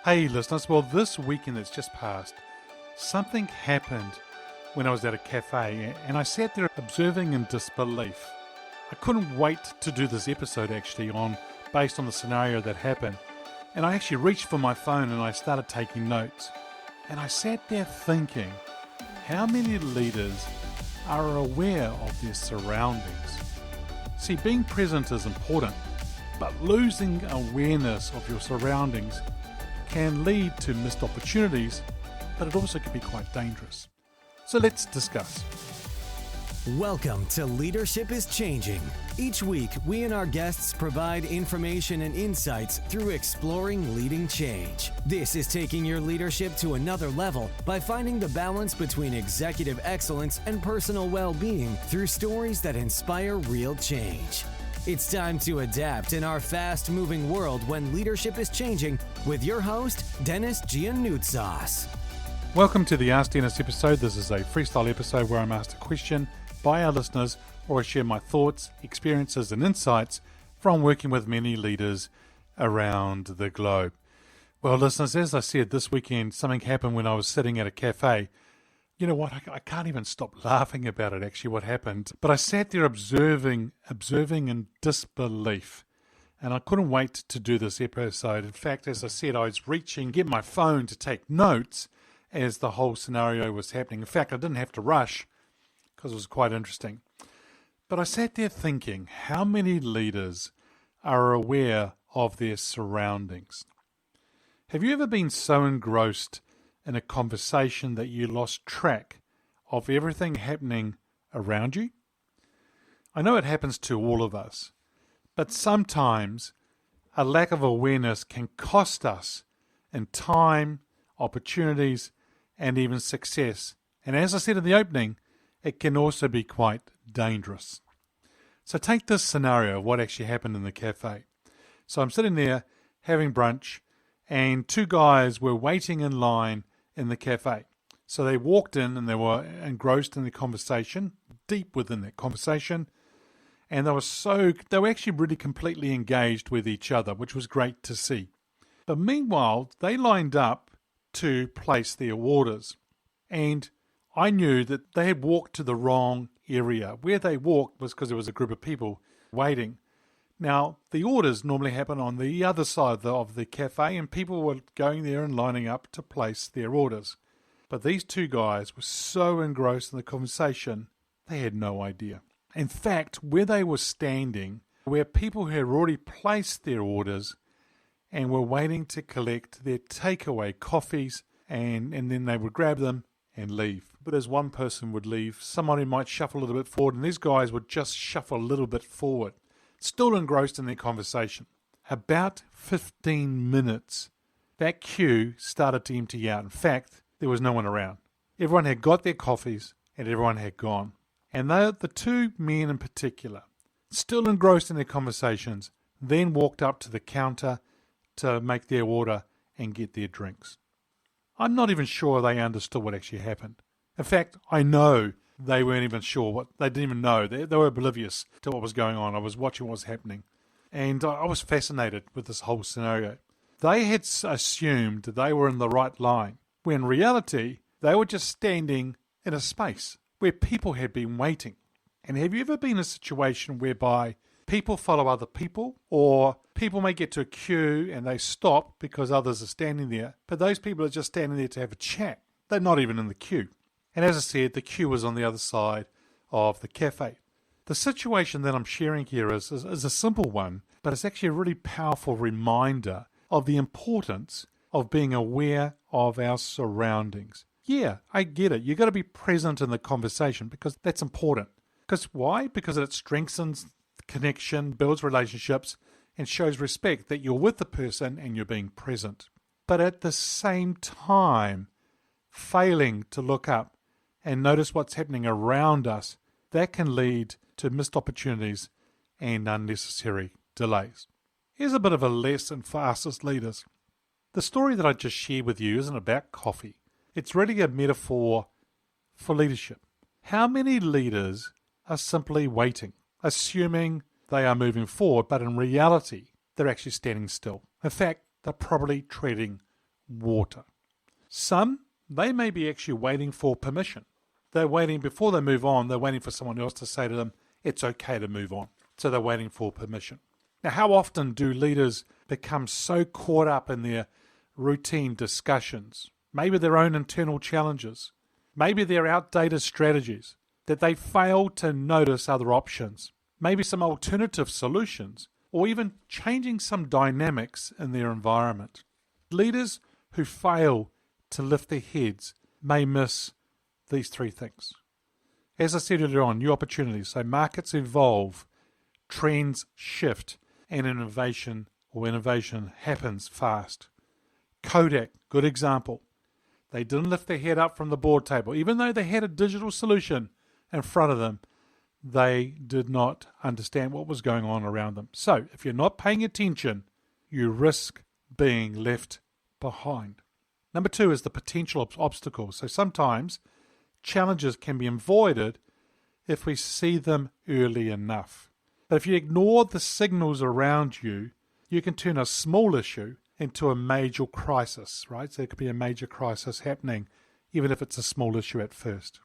Hey listeners, well this weekend that's just passed, something happened when I was at a cafe and I sat there observing in disbelief. I couldn't wait to do this episode actually based on the scenario that happened, and I actually reached for my phone and I started taking notes. And I sat there thinking, how many leaders are aware of their surroundings? See, being present is important, but losing awareness of your surroundings can lead to missed opportunities, but it also can be quite dangerous. So let's discuss. Welcome to Leadership is Changing. Each week, we and our guests provide information and insights through exploring leading change. This is taking your leadership to another level by finding the balance between executive excellence and personal well-being through stories that inspire real change. It's time to adapt in our fast-moving world when leadership is changing with your host, Denis Giannoutsas. Welcome to the Ask Denis episode. This is a freestyle episode where I'm asked a question by our listeners, or I share my thoughts, experiences, and insights from working with many leaders around the globe. Well, listeners, as I said, this weekend something happened when I was sitting at a cafe. You know what, I can't even stop laughing about it, actually, what happened. But I sat there observing in disbelief. And I couldn't wait to do this episode. In fact, as I said, I was reaching to get my phone to take notes as the whole scenario was happening. In fact, I didn't have to rush because it was quite interesting. But I sat there thinking, how many leaders are aware of their surroundings? Have you ever been so engrossed in a conversation that you lost track of everything happening around you? I know it happens to all of us, but sometimes a lack of awareness can cost us in time, opportunities, and even success. And as I said in the opening, it can also be quite dangerous. So take this scenario of what actually happened in the cafe. So I'm sitting there having brunch, and two guys were waiting in line in the cafe. So they walked in and they were engrossed in the conversation, deep within that conversation, and they were actually really completely engaged with each other, which was great to see. But meanwhile, they lined up to place their orders, and I knew that they had walked to the wrong area. Where they walked was because there was a group of people waiting. Now, the orders normally happen on the other side of the cafe, and people were going there and lining up to place their orders. But these two guys were so engrossed in the conversation, they had no idea. In fact, where they were standing, where people had already placed their orders and were waiting to collect their takeaway coffees, and then they would grab them and leave. But as one person would leave, someone who might shuffle a little bit forward, and these guys would just shuffle a little bit forward, still engrossed in their conversation. About 15 minutes, that queue started to empty out. In fact, there was no one around. Everyone had got their coffees and everyone had gone. And the two men in particular, still engrossed in their conversations, then walked up to the counter to make their order and get their drinks. I'm not even sure they understood what actually happened. In fact, I know they weren't even sure they didn't even know. They were oblivious to what was going on. I was watching what was happening. And I was fascinated with this whole scenario. They had assumed they were in the right line, when in reality, they were just standing in a space where people had been waiting. And have you ever been in a situation whereby people follow other people, or people may get to a queue and they stop because others are standing there, but those people are just standing there to have a chat. They're not even in the queue. And as I said, the queue was on the other side of the cafe. The situation that I'm sharing here is a simple one, but it's actually a really powerful reminder of the importance of being aware of our surroundings. Yeah, I get it. You've got to be present in the conversation because that's important. Because why? Because it strengthens connection, builds relationships, and shows respect that you're with the person and you're being present. But at the same time, failing to look up and notice what's happening around us, that can lead to missed opportunities and unnecessary delays. Here's a bit of a lesson for us as leaders. The story that I just shared with you isn't about coffee. It's really a metaphor for leadership. How many leaders are simply waiting, assuming they are moving forward, but in reality, they're actually standing still. In fact, they're probably treading water. Some, they may be actually waiting for permission. They're waiting, before they move on, they're waiting for someone else to say to them, it's okay to move on. So they're waiting for permission. Now, how often do leaders become so caught up in their routine discussions, maybe their own internal challenges, maybe their outdated strategies, that they fail to notice other options, maybe some alternative solutions, or even changing some dynamics in their environment? Leaders who fail to lift their heads may miss these three things. As I said earlier on, new opportunities. So markets evolve, trends shift, and innovation happens fast. Kodak, good example. They didn't lift their head up from the board table. Even though they had a digital solution in front of them, they did not understand what was going on around them. So if you're not paying attention, you risk being left behind. Number 2 is the potential obstacles. So sometimes challenges can be avoided if we see them early enough. But if you ignore the signals around you, you can turn a small issue into a major crisis, right? So there could be a major crisis happening, even if it's a small issue at first.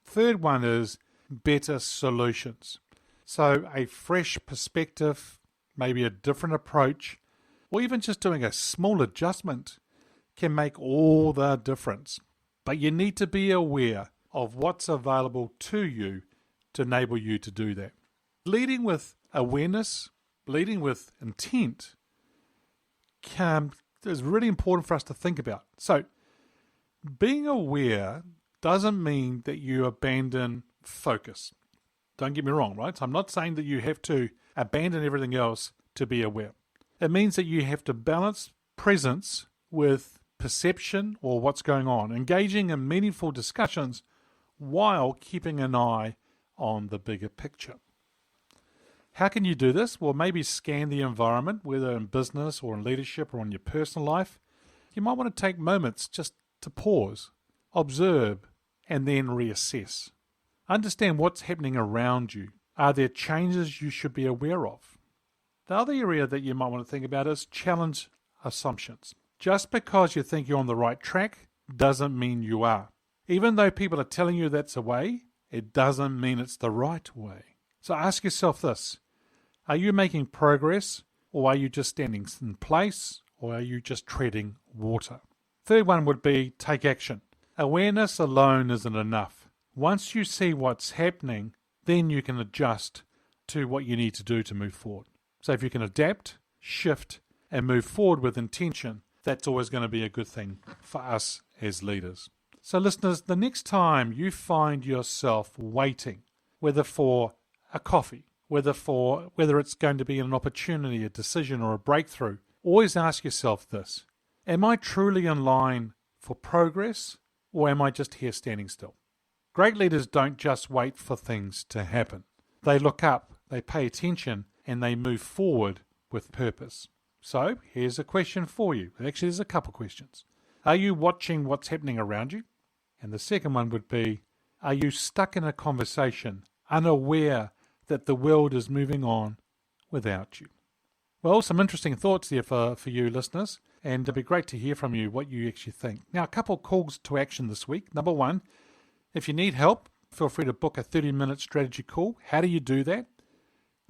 Third one is better solutions. So a fresh perspective, maybe a different approach, or even just doing a small adjustment can make all the difference. But you need to be aware of what's available to you to enable you to do that. Leading with awareness, leading with intent is really important for us to think about. So being aware doesn't mean that you abandon focus. Don't get me wrong, right? So I'm not saying that you have to abandon everything else to be aware. It means that you have to balance presence with perception or what's going on, engaging in meaningful discussions while keeping an eye on the bigger picture. How can you do this? Well, maybe scan the environment, whether in business or in leadership or in your personal life. You might want to take moments just to pause, observe, and then reassess. Understand what's happening around you. Are there changes you should be aware of? The other area that you might want to think about is challenge assumptions. Just because you think you're on the right track doesn't mean you are. Even though people are telling you that's a way, it doesn't mean it's the right way. So ask yourself this: are you making progress, or are you just standing in place, or are you just treading water? Third one would be take action. Awareness alone isn't enough. Once you see what's happening, then you can adjust to what you need to do to move forward. So if you can adapt, shift, and move forward with intention, that's always going to be a good thing for us as leaders. So listeners, the next time you find yourself waiting, whether for a coffee, whether it's going to be an opportunity, a decision, or a breakthrough, always ask yourself this: am I truly in line for progress, or am I just here standing still? Great leaders don't just wait for things to happen. They look up, they pay attention, and they move forward with purpose. So here's a question for you. Actually, there's a couple questions. Are you watching what's happening around you? And the second one would be, are you stuck in a conversation, unaware that the world is moving on without you? Well, some interesting thoughts there for you listeners, and it'd be great to hear from you what you actually think. Now, a couple of calls to action this week. Number one, if you need help, feel free to book a 30-minute strategy call. How do you do that?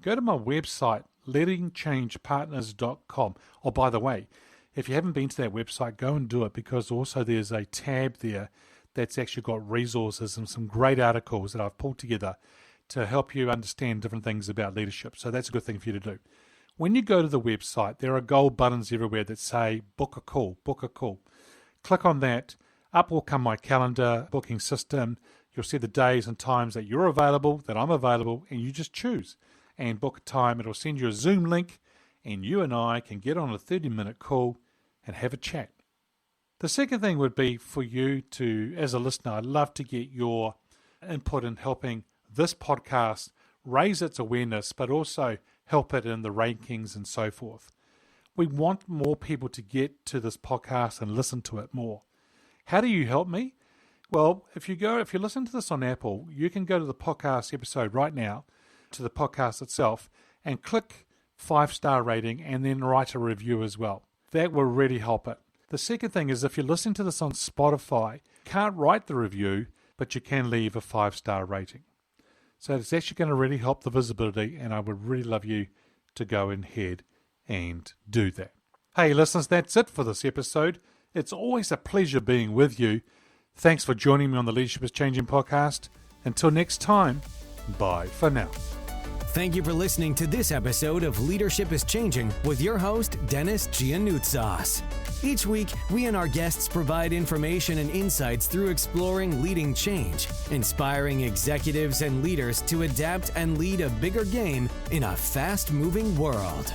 Go to my website, lettingchangepartners.com. Oh, by the way, if you haven't been to that website, go and do it, because also there's a tab there that's actually got resources and some great articles that I've pulled together to help you understand different things about leadership. So that's a good thing for you to do. When you go to the website, there are gold buttons everywhere that say book a call, book a call. Click on that. Up will come my calendar booking system. You'll see the days and times that you're available, that I'm available, and you just choose and book a time. It'll send you a Zoom link, and you and I can get on a 30-minute call and have a chat. The second thing would be for you to, as a listener, I'd love to get your input in helping this podcast raise its awareness, but also help it in the rankings and so forth. We want more people to get to this podcast and listen to it more. How do you help me? Well, if you listen to this on Apple, you can go to the podcast episode right now, to the podcast itself, and click 5-star rating and then write a review as well. That will really help it. The second thing is if you're listening to this on Spotify, you can't write the review, but you can leave a 5-star rating. So it's actually going to really help the visibility, and I would really love you to go ahead and do that. Hey listeners, that's it for this episode. It's always a pleasure being with you. Thanks for joining me on the Leadership is Changing podcast. Until next time, bye for now. Thank you for listening to this episode of Leadership is Changing with your host, Denis Giannoutsas. Each week, we and our guests provide information and insights through exploring leading change, inspiring executives and leaders to adapt and lead a bigger game in a fast-moving world.